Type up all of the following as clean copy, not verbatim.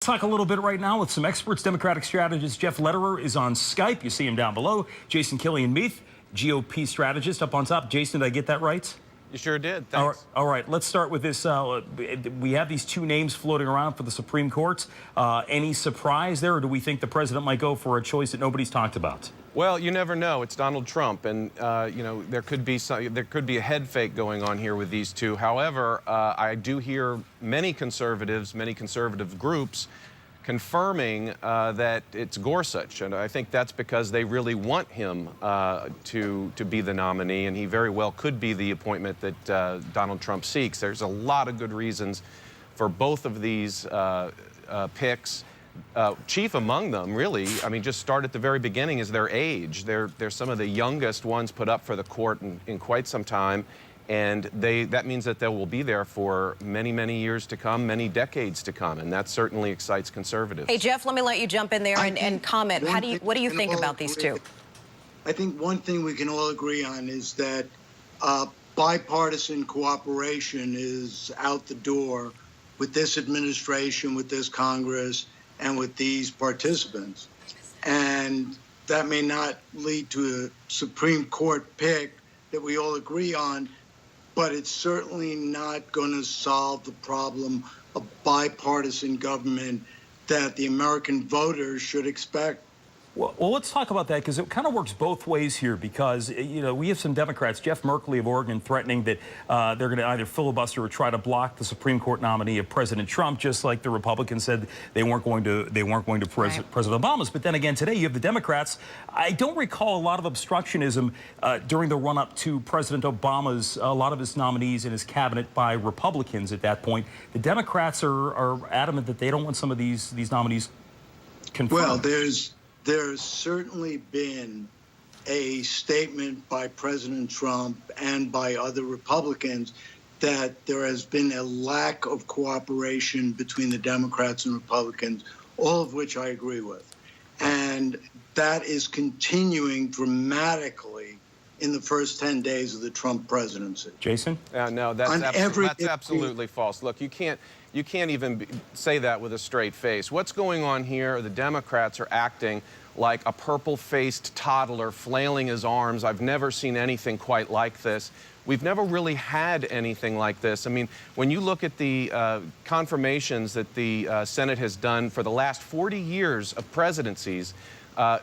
Talk a little bit right now with some experts. Democratic strategist Jeff Lederer is on Skype. You see him down below. Jason Killian Meath, GOP strategist, up on top. Jason, did I get that right? You sure did. Thanks. All right. Let's start with this. We have these two names floating around for the Supreme Court. Any surprise there, or do we think the president might go for a choice that nobody's talked about? Well, you never know. It's Donald Trump, and you know, there could be a head fake going on here with these two. However, I do hear many conservatives, many conservative groups confirming that it's Gorsuch, and I think that's because they really want him to be the nominee, and he very well could be the appointment that Donald Trump seeks. There's a lot of good reasons for both of these picks. Chief among them, really, I mean, just start at the very beginning, is their age. They're some of the youngest ones put up for the court in quite some time, and that means that they will be there for many, many years to come, many decades to come, and that certainly excites conservatives. Hey, Jeff, let me let you jump in there and comment. What do you think about these two? I think one thing we can all agree on is that bipartisan cooperation is out the door with this administration, with this Congress, and with these participants. And that may not lead to a Supreme Court pick that we all agree on, but it's certainly not going to solve the problem of bipartisan government that the American voters should expect. Well, let's talk about that, because it kind of works both ways here, because, you know, we have some Democrats, Jeff Merkley of Oregon, threatening that they're going to either filibuster or try to block the Supreme Court nominee of President Trump, just like the Republicans said they weren't going to President Obama's. But then again, today you have the Democrats. I don't recall a lot of obstructionism during the run-up to President Obama's, a lot of his nominees in his cabinet by Republicans at that point. The Democrats are adamant that they don't want some of these nominees confirmed. Well, there's certainly been a statement by President Trump and by other Republicans that there has been a lack of cooperation between the Democrats and Republicans, all of which I agree with. And that is continuing dramatically in the first 10 days of the Trump presidency. Jason? No, that's absolutely false. Look, you can't even say that with a straight face. What's going on here? The Democrats are acting like a purple-faced toddler flailing his arms. I've never seen anything quite like this. We've never really had anything like this. I mean, when you look at the confirmations that the Senate has done for the last 40 years of presidencies,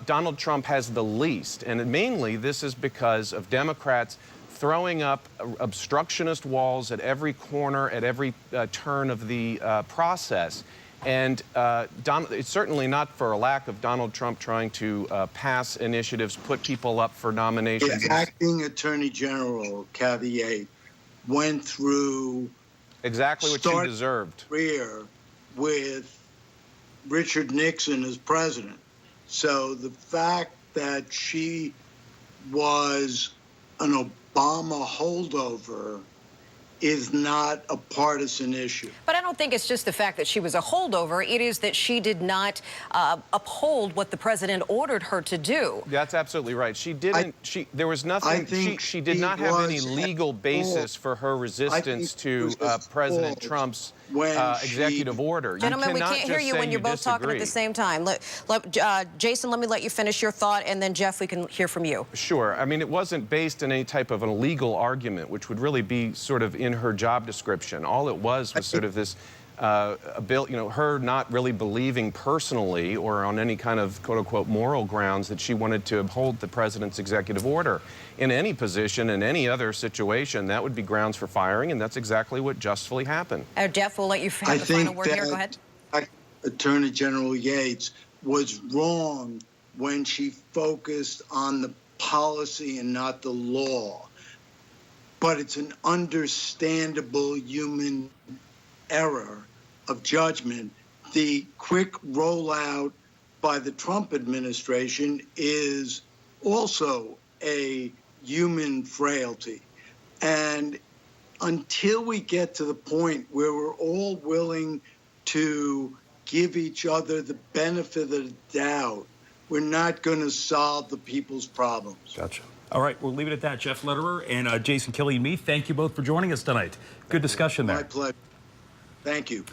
Donald Trump has the least. And mainly this is because of Democrats throwing up obstructionist walls at every corner, at every turn of the process. And it's certainly not for a lack of Donald Trump trying to pass initiatives, put people up for nominations. The acting Attorney General, Kathy Yates, went through exactly what she deserved. Career with Richard Nixon as president. So the fact that she was an Obama holdover is not a partisan issue. But I don't think it's just the fact that she was a holdover. It is that she did not uphold what the president ordered her to do. That's absolutely right. She didn't. There was nothing. She did not have any legal basis for her resistance to President Trump's executive order. Gentlemen, we can't hear you when you're both talking at the same time. Jason, let me let you finish your thought, and then Jeff, we can hear from you. Sure. I mean, it wasn't based in any type of an illegal argument, which would really be sort of in her job description. All it was sort of this her not really believing personally or on any kind of quote-unquote moral grounds that she wanted to uphold the president's executive order. In any position, in any other situation, that would be grounds for firing, and that's exactly what justly happened. Jeff, we'll let you have the final word here. Go ahead. Attorney General Yates was wrong when she focused on the policy and not the law. But it's an understandable human error of judgment. The quick rollout by the Trump administration is also a human frailty. And until we get to the point where we're all willing to give each other the benefit of the doubt, we're not going to solve the people's problems. Gotcha. All right, we'll leave it at that. Jeff Lederer and Jason Killian Meath, thank you both for joining us tonight. Good discussion there. My pleasure. Thank you.